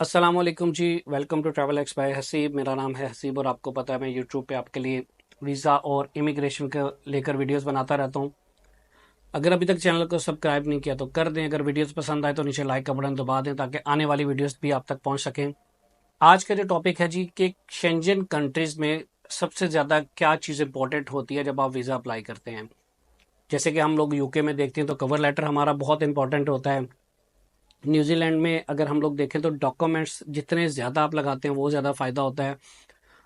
अस्सलाम वालेकुम जी। Welcome to travel X by Haseeb. मेरा नाम है हसीब और आपको पता है मैं यूट्यूब पे आपके लिए वीज़ा और इमिग्रेशन के लेकर वीडियोस बनाता रहता हूँ। अगर अभी तक चैनल को सब्सक्राइब नहीं किया तो कर दें। अगर वीडियोस पसंद आए तो नीचे लाइक का बटन दबा दें ताकि आने वाली वीडियोस भी आप तक पहुँच सकें। आज का जो टॉपिक है जी कि शेंजन कंट्रीज़ में सबसे ज़्यादा क्या चीज़ इंपॉर्टेंट होती है जब आप वीज़ा अप्लाई करते हैं। जैसे कि हम लोग यूके में देखते हैं तो कवर लेटर हमारा बहुत इंपॉर्टेंट होता है। न्यूजीलैंड में अगर हम लोग देखें तो डॉक्यूमेंट्स जितने ज़्यादा आप लगाते हैं वो ज़्यादा फ़ायदा होता है।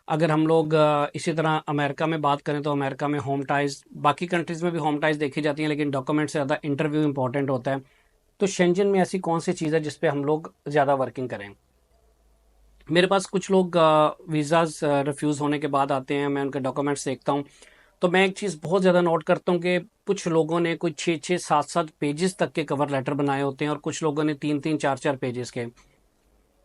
अगर हम लोग इसी तरह अमेरिका में बात करें तो अमेरिका में होम टाइज, बाकी कंट्रीज़ में भी होम टाइज देखी जाती हैं लेकिन डॉक्यूमेंट से ज़्यादा इंटरव्यू इंपॉर्टेंट होता है। तो शेंजन में ऐसी कौन सी चीज़ है जिस पे हम लोग ज़्यादा वर्किंग करें। मेरे पास कुछ लोग वीज़ाज़ रिफ्यूज़ होने के बाद आते हैं, मैं उनके डॉक्यूमेंट्स देखता हूँ तो मैं एक चीज़ बहुत ज़्यादा नोट करता हूँ कि कुछ लोगों ने कुछ 6-6 7-7 पेजेस तक के कवर लेटर बनाए होते हैं और कुछ लोगों ने 3-3 4-4 पेजेस के।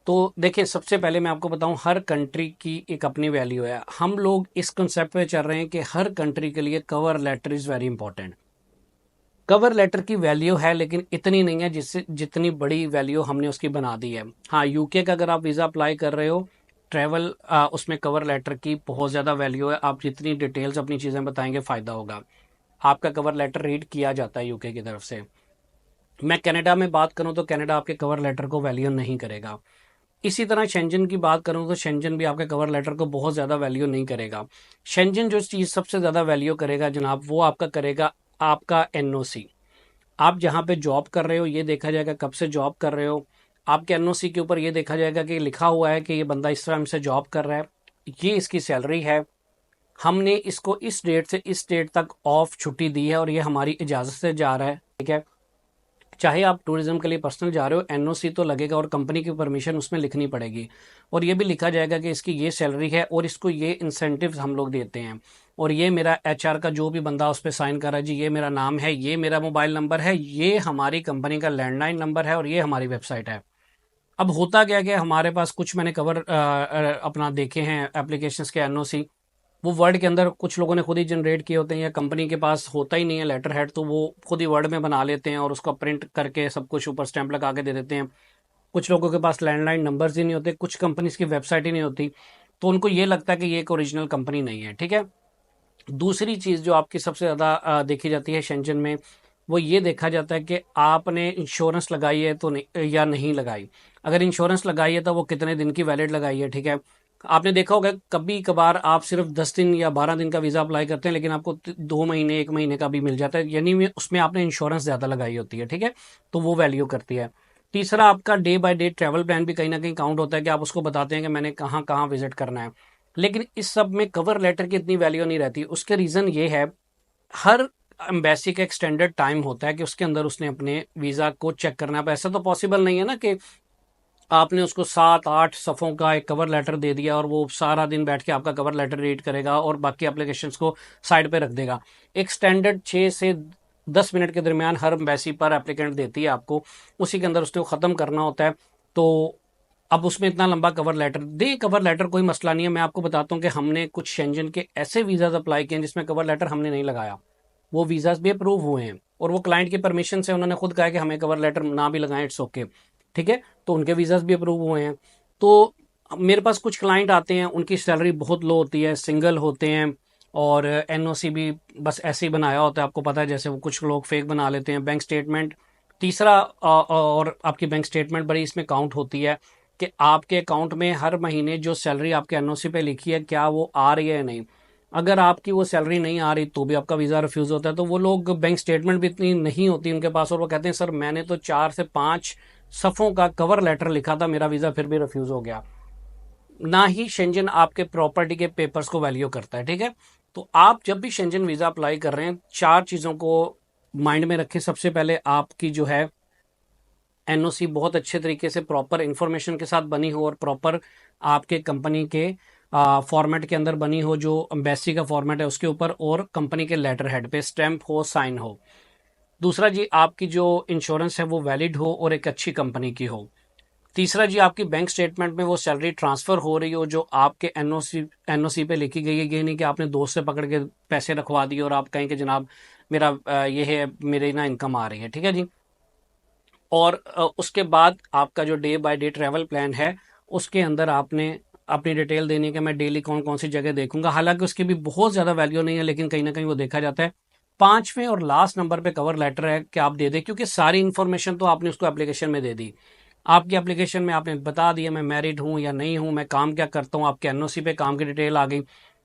तो देखिए, सबसे पहले मैं आपको बताऊं, हर कंट्री की एक अपनी वैल्यू है। हम लोग इस कंसेप्ट पे चल रहे हैं कि हर कंट्री के लिए cover letter is very important. Cover letter की वैल्यू है लेकिन इतनी नहीं है जिससे जितनी बड़ी वैल्यू हमने उसकी बना दी है। हाँ, यूके का अगर आप वीज़ा अप्लाई कर रहे हो ट्रैवल, उसमें कवर लेटर की बहुत ज़्यादा वैल्यू है। आप जितनी डिटेल्स अपनी चीज़ें बताएंगे फ़ायदा होगा। आपका कवर लेटर रीड किया जाता है यूके की तरफ से। मैं कनाडा में बात करूं तो कनाडा आपके कवर लेटर को वैल्यू नहीं करेगा। इसी तरह शेंजन की बात करूं तो शेंजन भी आपके कवर लेटर को बहुत ज़्यादा वैल्यू नहीं करेगा। शेंजन जो चीज़ सबसे ज़्यादा वैल्यू करेगा जनाब, वो आपका करेगा आपका एनओसी। आप जहां पे जॉब कर रहे हो ये देखा जाएगा कब से जॉब कर रहे हो। आपके एनओसी के ऊपर ये देखा जाएगा कि लिखा हुआ है कि ये बंदा इस टाइम से जॉब कर रहा है, ये इसकी सैलरी है, हमने इसको इस डेट से इस डेट तक ऑफ छुट्टी दी है और ये हमारी इजाज़त से जा रहा है। ठीक है, चाहे आप टूरिज्म के लिए पर्सनल जा रहे हो एनओसी तो लगेगा और कंपनी की परमिशन उसमें लिखनी पड़ेगी। और ये भी लिखा जाएगा कि इसकी ये सैलरी है और इसको ये इंसेंटिव्स हम लोग देते हैं। और ये मेरा एचआर का जो भी बंदा उस पर साइन कर रहा है जी, ये मेरा नाम है, ये मेरा मोबाइल नंबर है, ये हमारी कंपनी का लैंडलाइन नंबर है और ये हमारी वेबसाइट है। अब होता क्या कि हमारे पास कुछ मैंने कवर अपना देखे हैं एप्लीकेशंस के एनओसी, वो वर्ड के अंदर कुछ लोगों ने खुद ही जनरेट किए होते हैं या कंपनी के पास होता ही नहीं है लेटर हेड तो वो खुद ही वर्ड में बना लेते हैं और उसको प्रिंट करके सब कुछ ऊपर स्टैंप लगा के दे देते हैं। कुछ लोगों के पास लैंडलाइन नंबर्स ही नहीं होते, कुछ कंपनीज की वेबसाइट ही नहीं होती, तो उनको ये लगता है कि ये एक ओरिजिनल कंपनी नहीं है। ठीक है, दूसरी चीज़ जो आपकी सबसे ज़्यादा देखी जाती है शेंजन में, वो ये देखा जाता है कि आपने इंश्योरेंस लगाई है तो नहीं या नहीं लगाई। अगर इंश्योरेंस लगाई है तो वो कितने दिन की वैलिड लगाई है। ठीक है, आपने देखा होगा कभी कभार आप सिर्फ 10 दिन या 12 दिन का वीज़ा अप्लाई करते हैं लेकिन आपको 2 महीने 1 महीने का भी मिल जाता है, यानी उसमें आपने इंश्योरेंस ज़्यादा लगाई होती है। ठीक है, तो वो वैल्यू करती है। तीसरा, आपका day by day travel plan भी कहीं ना कहीं काउंट होता है कि आप उसको बताते हैं कि मैंने कहाँ कहाँ विजिट करना है। लेकिन इस सब में कवर लेटर की इतनी वैल्यू नहीं रहती। उसके रीज़न ये है, हर एम्बेसी का एक स्टैंडर्ड टाइम होता है कि उसके अंदर उसने अपने वीज़ा को चेक करना है। अब ऐसा तो पॉसिबल नहीं है ना कि आपने उसको 7-8 सफ़ों का एक कवर लेटर दे दिया और वो सारा दिन बैठ के आपका कवर लेटर रीड करेगा और बाकी एप्लीकेशंस को साइड पे रख देगा। एक स्टैंडर्ड 6 से 10 मिनट के दरमियान हर एम्बेसी पर एप्लीकेंट देती है आपको, उसी के अंदर उसको ख़त्म करना होता है। तो अब उसमें इतना लंबा कवर लेटर दे, कवर लेटर कोई मसला नहीं है। मैं आपको बताता हूँ कि हमने कुछ शेंजन के ऐसे वीज़ाज अप्लाई किए हैं जिसमें कवर लेटर हमने नहीं लगाया, वो वीज़ाज भी अप्रूव हुए हैं और वो क्लाइंट की परमिशन से उन्होंने खुद कहा कि हमें कवर लेटर ना भी लगाएं, इट्स ओके। ठीक है, तो उनके वीज़ाज भी अप्रूव हुए हैं। तो मेरे पास कुछ क्लाइंट आते हैं, उनकी सैलरी बहुत लो होती है, सिंगल होते हैं और एनओसी भी बस ऐसे ही बनाया होता है। आपको पता है जैसे वो कुछ लोग फेक बना लेते हैं। बैंक स्टेटमेंट तीसरा, और आपकी बैंक स्टेटमेंट बड़ी इसमें काउंट होती है कि आपके अकाउंट में हर महीने जो सैलरी आपके एनओसी पे लिखी है क्या वो आ रही है या नहीं। अगर आपकी वो सैलरी नहीं आ रही तो भी आपका वीज़ा रिफ्यूज़ होता है। तो वो लोग, बैंक स्टेटमेंट भी इतनी नहीं होती उनके पास और वो कहते हैं सर मैंने तो 4 से 5 सफ़ों का कवर लेटर लिखा था, मेरा वीज़ा फिर भी रिफ्यूज़ हो गया। ना ही शेंजन आपके प्रॉपर्टी के पेपर्स को वैल्यू करता है। ठीक है, तो आप जब भी शेंजन वीज़ा अप्लाई कर रहे हैं 4 चीज़ों को माइंड में रखें। सबसे पहले आपकी जो है एनओसी बहुत अच्छे तरीके से प्रॉपर इंफॉर्मेशन के साथ बनी हो और प्रॉपर आपके कंपनी के फॉर्मेट के अंदर बनी हो, जो एम्बेसी का फॉर्मेट है उसके ऊपर, और कंपनी के लेटर हेड पे स्टैंप हो, साइन हो। दूसरा जी, आपकी जो इंश्योरेंस है वो वैलिड हो और एक अच्छी कंपनी की हो। तीसरा जी, आपकी बैंक स्टेटमेंट में वो सैलरी ट्रांसफ़र हो रही हो जो आपके एनओसी पे लिखी गई है। ये नहीं कि आपने दोस्त से पकड़ के पैसे रखवा दिए और आप कहें कि जनाब मेरा ये है, मेरी ना इनकम आ रही है। ठीक है जी। और उसके बाद आपका जो day by day travel plan है उसके अंदर आपने अपनी डिटेल देनी है कि मैं डेली कौन कौन सी जगह देखूंगा। हालांकि उसकी भी बहुत ज़्यादा वैल्यू नहीं है, लेकिन कहीं ना कहीं वो देखा जाता है। पांचवें और लास्ट नंबर पे कवर लेटर है कि आप दे दें, क्योंकि सारी इन्फॉर्मेशन तो आपने उसको एप्लीकेशन में दे दी। आपकी एप्लीकेशन में आपने बता दिया मैं मैरिड हूँ या नहीं हूँ, मैं काम क्या करता हूँ, आपके एनओसी पे काम की डिटेल आ गई।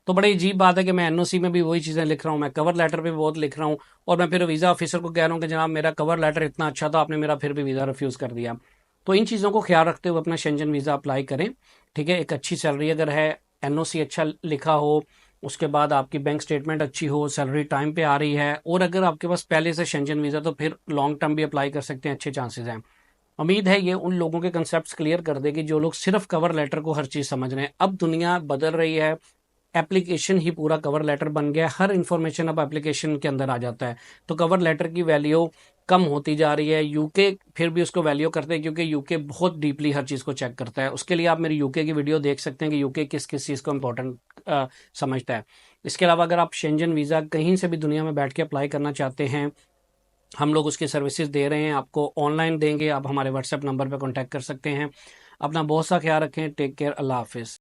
तो बड़ी अजीब बात है कि मैं एनओसी में भी वही चीज़ें लिख रहा हूँ, मैं कवर लेटर पे भी बहुत लिख रहा हूँ, और मैं फिर वीज़ा ऑफिसर को कह रहा हूँ कि जनाब मेरा कवर लेटर इतना अच्छा था, आपने मेरा फिर भी वीज़ा रिफ्यूज़ कर दिया। तो इन चीज़ों को ख्याल रखते हुए अपना शेंजन वीज़ा अप्लाई करें। ठीक है, एक अच्छी सैलरी अगर है, एनओसी अच्छा लिखा हो, उसके बाद आपकी बैंक स्टेटमेंट अच्छी हो, सैलरी टाइम पे आ रही है, और अगर आपके पास पहले से शेंजन वीज़ा तो फिर लॉन्ग टर्म भी अप्लाई कर सकते हैं, अच्छे चांसेस हैं। उम्मीद है ये उन लोगों के कंसेप्ट क्लियर कर देगी जो लोग सिर्फ कवर लेटर को हर चीज़ समझ रहे हैं। अब दुनिया बदल रही है, एप्लीकेशन ही पूरा कवर लेटर बन गया है, हर इंफॉर्मेशन अब एप्लीकेशन के अंदर आ जाता है। तो कवर लेटर की वैल्यू कम होती जा रही है। यूके फिर भी उसको वैल्यू करते हैं, क्योंकि यूके बहुत डीपली हर चीज़ को चेक करता है। उसके लिए आप मेरी यूके की वीडियो देख सकते हैं कि यूके किस किस चीज़ को इंपॉर्टेंट समझता है। इसके अलावा अगर आप शेंजन वीज़ा कहीं से भी दुनिया में बैठ के अप्लाई करना चाहते हैं, हम लोग उसकी सर्विसेज दे रहे हैं, आपको ऑनलाइन देंगे, आप हमारे व्हाट्सएप नंबर पर कॉन्टैक्ट कर सकते हैं। अपना बहुत सा ख्याल रखें। Take care. अल्लाह हाफिज़।